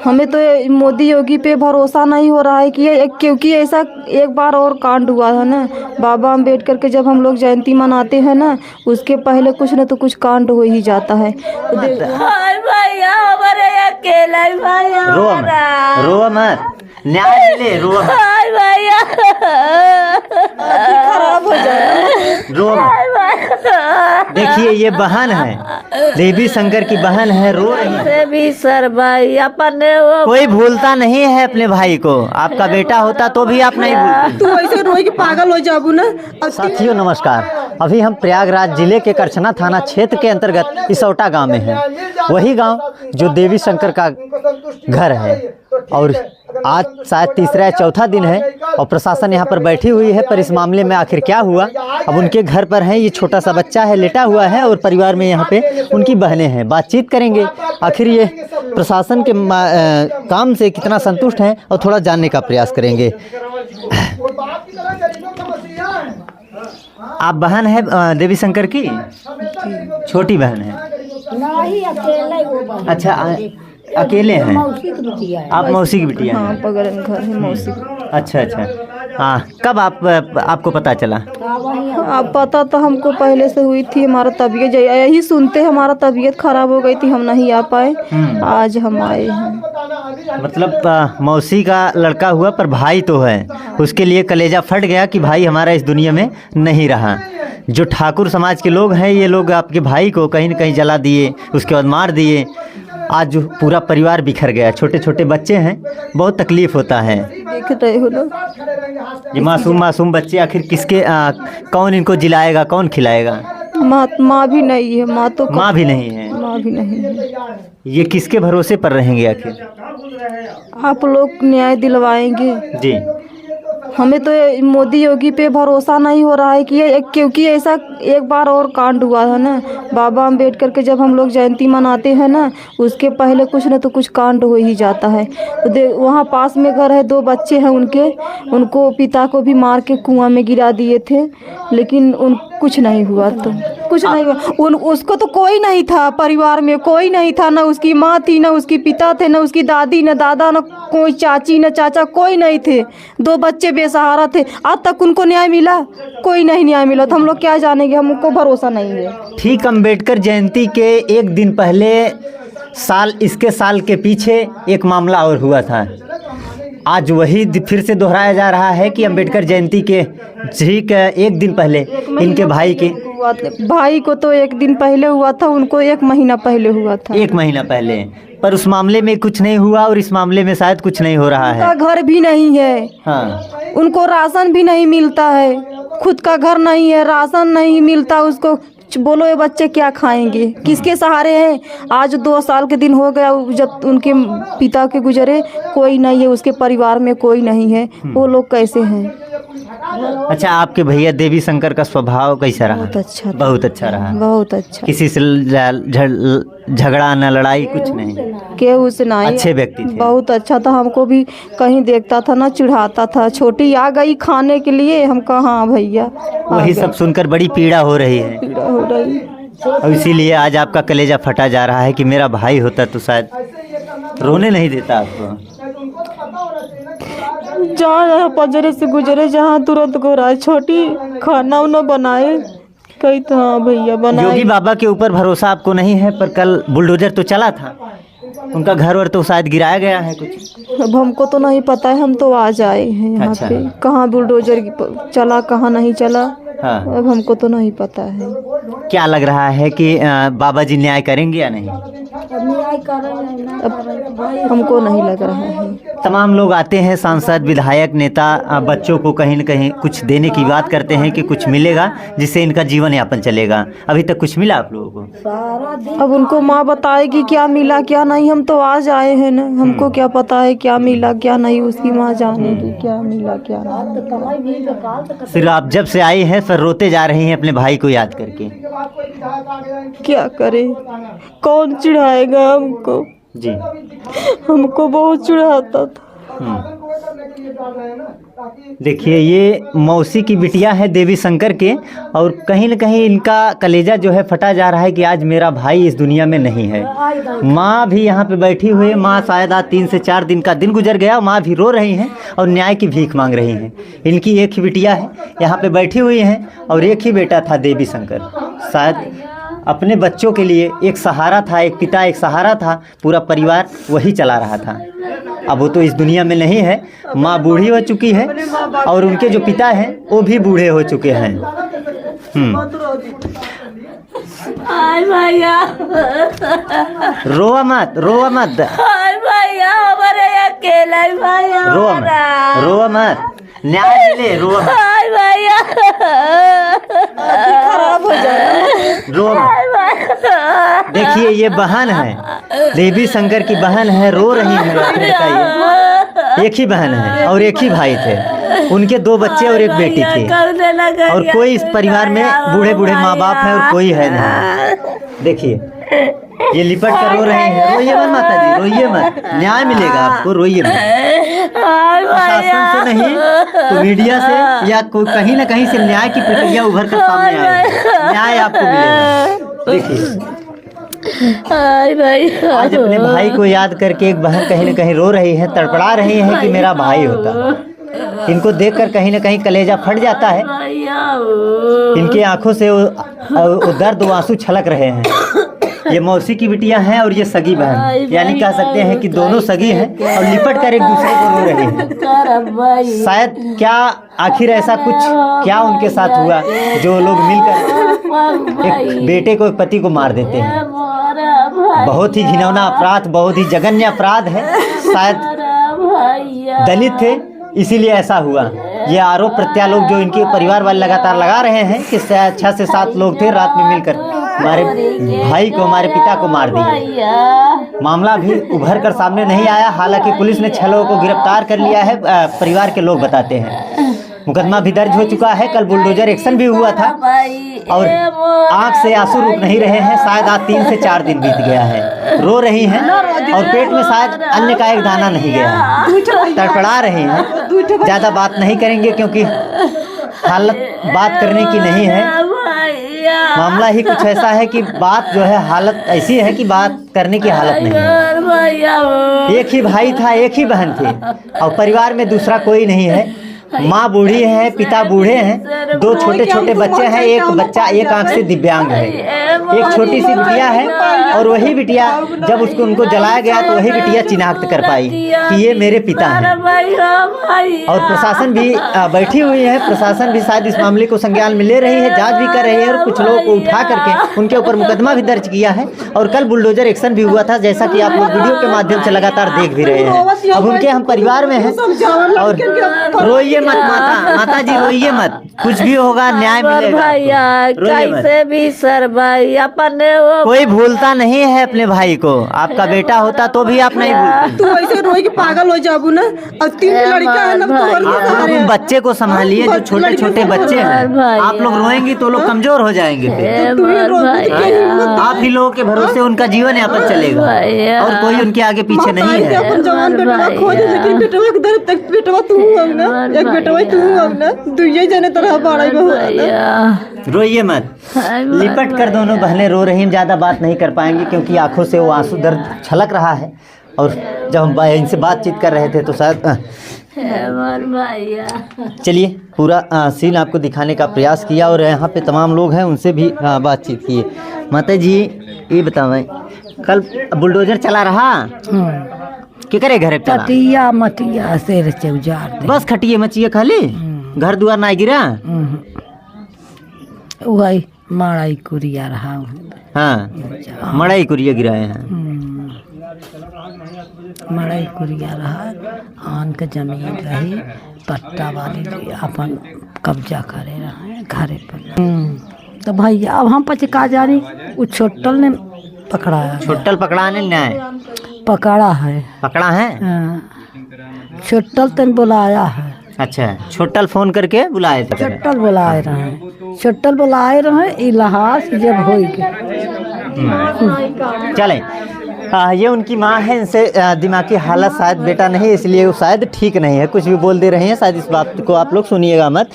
हमें तो मोदी योगी पे भरोसा नहीं हो रहा है कि क्योंकि ऐसा एक बार और कांड हुआ है ना, बाबा अम्बेडकर के जब हम लोग जयंती मनाते हैं ना, उसके पहले कुछ न तो कुछ कांड हो ही जाता है। भैया हमारे अकेला भैया रो मत, न्याय मिले, रो मत, भैया खराब हो जाए। रो मत। देखिए ये बहन है, देवी शंकर की बहन है, रो रही है। भी सर भाई अपने वो कोई भूलता नहीं है अपने भाई को, आपका बेटा होता तो भी आप नहीं भूलते। तू ऐसे रोई कि पागल हो जाबू ना। साथियों नमस्कार, अभी हम प्रयागराज जिले के करछना थाना क्षेत्र के अंतर्गत इसौटा गांव में हैं। वही गांव जो देवी शंकर का घर है और आज शायद तीसरा या चौथा दिन है और प्रशासन यहाँ पर बैठी हुई है। पर इस मामले में आखिर क्या हुआ, अब उनके घर पर है, ये छोटा सा बच्चा है लेटा हुआ है और परिवार में यहाँ पे उनकी बहनें हैं। बातचीत करेंगे आखिर ये प्रशासन के काम से कितना संतुष्ट हैं और थोड़ा जानने का प्रयास करेंगे। आप बहन है देवी शंकर की, छोटी बहन है? नहीं अकेला ही वो अच्छा अकेले हैं आप? मौसी की बिटिया हाँ, हैं? बगल में घर है मौसी। अच्छा अच्छा, हाँ। कब आपको पता चला? अब पता तो हमको पहले से हुई थी, हमारा तबीयत यही सुनते हमारा तबीयत खराब हो गई थी, हम नहीं आ पाए, आज हम आए हैं। मतलब मौसी का लड़का हुआ पर भाई तो है, उसके लिए कलेजा फट गया कि भाई हमारा इस दुनिया में नहीं रहा। जो ठाकुर समाज के लोग हैं, ये लोग आपके भाई को कहीं न कहीं जला दिए, उसके बाद मार दिए। आज जो पूरा परिवार बिखर गया, छोटे छोटे बच्चे हैं, बहुत तकलीफ होता है। देख रहे हो लोग, ये मासूम बच्चे आखिर किसके कौन इनको जिलाएगा, कौन खिलाएगा? माँ भी नहीं है, माँ भी नहीं है। माँ भी नहीं है। ये किसके भरोसे पर रहेंगे आखिर? आप लोग न्याय दिलवाएंगे जी। हमें तो मोदी योगी पे भरोसा नहीं हो रहा है कि क्योंकि ऐसा एक बार और कांड हुआ है ना, बाबा अम्बेडकर के जब हम लोग जयंती मनाते हैं ना, उसके पहले कुछ न तो कुछ कांड हो ही जाता है। वहाँ पास में घर है, 2 बच्चे हैं उनको पिता को भी मार के कुआं में गिरा दिए थे, लेकिन कुछ नहीं हुआ, तो कुछ नहीं हुआ। उसको तो कोई नहीं था, परिवार में कोई नहीं था, ना उसकी माँ थी, ना उसकी पिता थे, ना उसकी दादी, ना दादा, ना कोई चाची, ना चाचा, कोई नहीं थे। 2 बच्चे बेसहारा थे। आज तक उनको न्याय मिला? कोई नहीं न्याय मिला, तो हम लोग क्या जानेंगे, हमको भरोसा नहीं है। ठीक अम्बेडकर जयंती के एक दिन पहले इसके साल के पीछे एक मामला और हुआ था। आज वही फिर से दोहराया जा रहा है कि अम्बेडकर जयंती के ठीक एक दिन पहले इनके भाई को तो एक दिन पहले हुआ था, उनको 1 महीना पहले हुआ था। 1 महीना पहले, पर उस मामले में कुछ नहीं हुआ और इस मामले में शायद कुछ नहीं हो रहा है। उनका घर भी नहीं है। हाँ। उनको राशन भी नहीं मिलता है, खुद का घर नहीं है, राशन नहीं मिलता उसको। बोलो ये बच्चे क्या खाएंगे, किसके सहारे हैं? आज 2 साल के दिन हो गया जब उनके पिता के गुजरे, कोई नहीं है, उसके परिवार में कोई नहीं है, वो लोग कैसे हैं? अच्छा, आपके भैया देवी शंकर का स्वभाव कैसा रहा? बहुत अच्छा था। बहुत अच्छा रहा। बहुत अच्छा। किसी से झगड़ा न लड़ाई कुछ नहीं? केहू से नहीं। अच्छे व्यक्ति थे। बहुत अच्छा था, हमको भी कहीं देखता था ना चिढ़ाता था। छोटी आ गई खाने के लिए, हम कहा हाँ भैया। वही सब सुनकर बड़ी पीड़ा हो रही है। पीड़ा हो रही, और इसीलिए आज आपका कलेजा फटा जा रहा है कि मेरा भाई होता तो शायद रोने नहीं देता आपको। जहाँ पजरे से गुजरे, जहाँ तुरंत गोराए, छोटी खाना उना बनाए, कही तो हाँ भैया बनाए। योगी बाबा के ऊपर भरोसा आपको नहीं है, पर कल बुलडोजर तो चला था, उनका घर वर तो शायद गिराया गया है कुछ। अब हमको तो नहीं पता है, हम तो आज आए हैं यहाँ अच्छा। पे। कहाँ बुलडोजर चला, कहाँ नहीं चला, हाँ। अब हमको तो नहीं पता है। क्या लग रहा है कि बाबा जी न्याय करेंगे या नहीं? अब हमको नहीं लग रहा है। तमाम लोग आते हैं, सांसद, विधायक, नेता, बच्चों को कहीं न कहीं कुछ देने की बात करते हैं कि कुछ मिलेगा जिससे इनका जीवन यापन चलेगा। अभी तक कुछ मिला आप लोगों को? अब उनको माँ बताएगी क्या मिला क्या नहीं, हम तो आज आए हैं ना, हमको क्या पता है क्या मिला क्या नहीं, उसकी माँ जानेगी क्या मिला क्या नहीं। फिर आप जब से आई हैं फिर रोते जा रही हैं अपने भाई को याद करके। क्या करे, कौन चिढ़ाएगा हमको? जी। हमको बहुत चिढ़ाता था। देखिए ये मौसी की बिटिया है देवी शंकर के, और कहीं न कहीं इनका कलेजा जो है फटा जा रहा है कि आज मेरा भाई इस दुनिया में नहीं है। माँ भी यहाँ पे बैठी हुई है, माँ शायद आज 3 से 4 दिन का दिन गुजर गया, माँ भी रो रही हैं और न्याय की भीख मांग रही हैं। इनकी एक ही बिटिया है यहाँ पे बैठी हुई हैं और एक ही बेटा था देवी शंकर। शायद अपने बच्चों के लिए एक सहारा था, एक पिता एक सहारा था, पूरा परिवार वही चला रहा था। अब वो तो इस दुनिया में नहीं है, माँ बूढ़ी हो चुकी है और उनके जो पिता हैं वो भी बूढ़े हो चुके हैं। हाय भैया, रोवा मत, रोवा मत, हाय भैया, हमारे अकेला ही भैया, रोवा मत, रोवा मत, न्याय मिले, रोवा मत, हाय भैया, खराब हो जाएगा। रोवा मत। देखिए ये बहन है, देवी शंकर की बहन है, रो रही है। बताइए, एक ही बहन है और एक ही भाई थे, उनके 2 बच्चे और एक बेटी थी, और कोई इस परिवार में बूढ़े बूढ़े माँ बाप हैं और कोई है नहीं। देखिए ये लिपट कर रो रहे हैं। रोइए मत माता जी, रोइए मत, न्याय मिलेगा आपको, रोइए मत। प्रशासन से नहीं तो मीडिया से या कहीं ना कहीं से न्याय की प्रक्रिया उभर कर सामने आएगी, न्याय आपको मिलेगा। देखिए आज अपने भाई को याद करके एक बहन कहीं न कहीं रो रही है, तड़पड़ा रही है कि मेरा भाई होता। इनको देखकर कहीं न कहीं कलेजा फट जाता है, इनकी आंखों से वो दर्द, वो आंसू छलक रहे हैं। ये मौसी की बिटिया हैं और ये सगी बहन, यानी कह सकते हैं कि दोनों सगी हैं और लिपट कर एक दूसरे को रो रहे हैं। शायद क्या आखिर ऐसा कुछ क्या उनके साथ हुआ जो लोग मिलकर एक बेटे को, एक पति को मार देते हैं। बहुत ही घिनौना अपराध, बहुत ही जघन्य अपराध है। शायद दलित थे इसीलिए ऐसा हुआ। ये आरोप प्रत्यारोप जो इनके परिवार वाले लगातार लगा रहे हैं कि 6 से 7 लोग थे, रात में मिलकर हमारे भाई को, हमारे पिता को मार दिया। मामला भी उभर कर सामने नहीं आया, हालांकि पुलिस ने 6 लोगों को गिरफ्तार कर लिया है, परिवार के लोग बताते हैं। मुकदमा भी दर्ज हो चुका है, कल बुलडोजर एक्शन भी हुआ था और आंख से आंसू रुक नहीं रहे हैं। शायद आज 3 से 4 दिन बीत गया है, रो रही हैं और पेट में शायद अन्न का एक दाना नहीं गया है, तड़पड़ा रहे हैं। ज़्यादा बात नहीं करेंगे क्योंकि हालत बात करने की नहीं है। मामला ही कुछ ऐसा है कि बात जो है, हालत ऐसी है कि बात करने की हालत नहीं है। एक ही भाई था, एक ही बहन थी और परिवार में दूसरा कोई नहीं है। माँ बूढ़ी है, पिता बूढ़े हैं, 2 छोटे छोटे बच्चे हैं, एक बच्चा एक आंख से दिव्यांग है, एक छोटी सी बिटिया है और वही बिटिया जब उसको उनको जलाया गया तो वही बिटिया चिन्हाक्त कर पाई कि ये मेरे पिता हैं। और प्रशासन भी बैठी हुई है, प्रशासन भी शायद इस मामले को संज्ञान में ले रही है, जांच भी कर रही है और कुछ लोगों को उठा करके उनके ऊपर मुकदमा भी दर्ज किया है। और कल बुलडोजर एक्शन भी हुआ था, जैसा कि आप लोग वीडियो के माध्यम से लगातार देख भी रहे हैं। अब उनके हम परिवार में हैं और रोइए मत माता जी, रोइए मत, कुछ भी होगा न्याय मिलेगा। भैया कैसे भी सर भाई अपने कोई भूलता नहीं है अपने भाई को, आपका बेटा होता तो भी आप नहीं भूलते। तू ऐसे रोई के पागल हो जाबू ना, और 3 लड़का है ना, आप लोग बच्चे को संभालिए, जो छोटे छोटे बच्चे हैं। आप लोग रोएंगी तो लोग कमजोर हो जाएंगे फिर। आप ही लोगों के भरोसे उनका जीवन यापन चलेगा और कोई उनके आगे पीछे नहीं है। जवान बेटवा खोज, लेकिन बेटवा के दर तक बेटवा तू हो ना, एक बेटवा तू हो ना, दुइये जने तरह बड़ा हो। रोइए मत, लिपट कर दोनों बहनें रो रही हैं। ज़्यादा बात नहीं कर पाएंगे क्योंकि आंखों से वो आंसू दर्द छलक रहा है। और जब हम इनसे बातचीत कर रहे थे तो शायद चलिए पूरा सीन आपको दिखाने का प्रयास किया और यहाँ पे तमाम लोग हैं उनसे भी बातचीत किए। माता जी ये बताएं, कल बुलडोजर चला रहा क्या करे घर टटिया मटिया से उजाड़ बस खटिए मचिए खाली, घर दुआर ना गिरा। वही मड़ाई कुरिया रहा। हाँ मड़ाई कुरिया गिराए हैं, मड़ाई कुरिया रहा, आन के जमीन रही, पट्टा वाली अपन कब्जा करे रहा घरे पर। तो भैया अब हम पचका जानी, वो छोटल ने पकड़ाया, छोटल पकड़ाने न्याय पकड़ा है, पकड़ा है। छोटल तन बुलाया है। अच्छा छोटल फोन करके बुलाए थे, छोटल बुलाए रहे, छोटल बुलाए रहे इलाहास जब हो गए। चले ये उनकी माँ है, इनसे दिमागी हालत शायद बेटा नहीं, इसलिए वो शायद ठीक नहीं है, कुछ भी बोल दे रहे हैं, शायद इस बात को आप लोग सुनिएगा मत।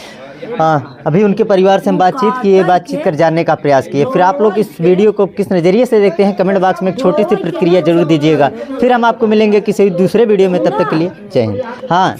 अभी उनके परिवार से हम बातचीत कर जानने का प्रयास किए। फिर आप लोग इस वीडियो को किस नज़रिए से देखते हैं, कमेंट बॉक्स में एक छोटी सी प्रतिक्रिया जरूर दीजिएगा। फिर हम आपको मिलेंगे किसी दूसरे वीडियो में, तब तक के लिए जय हिंद। हाँ।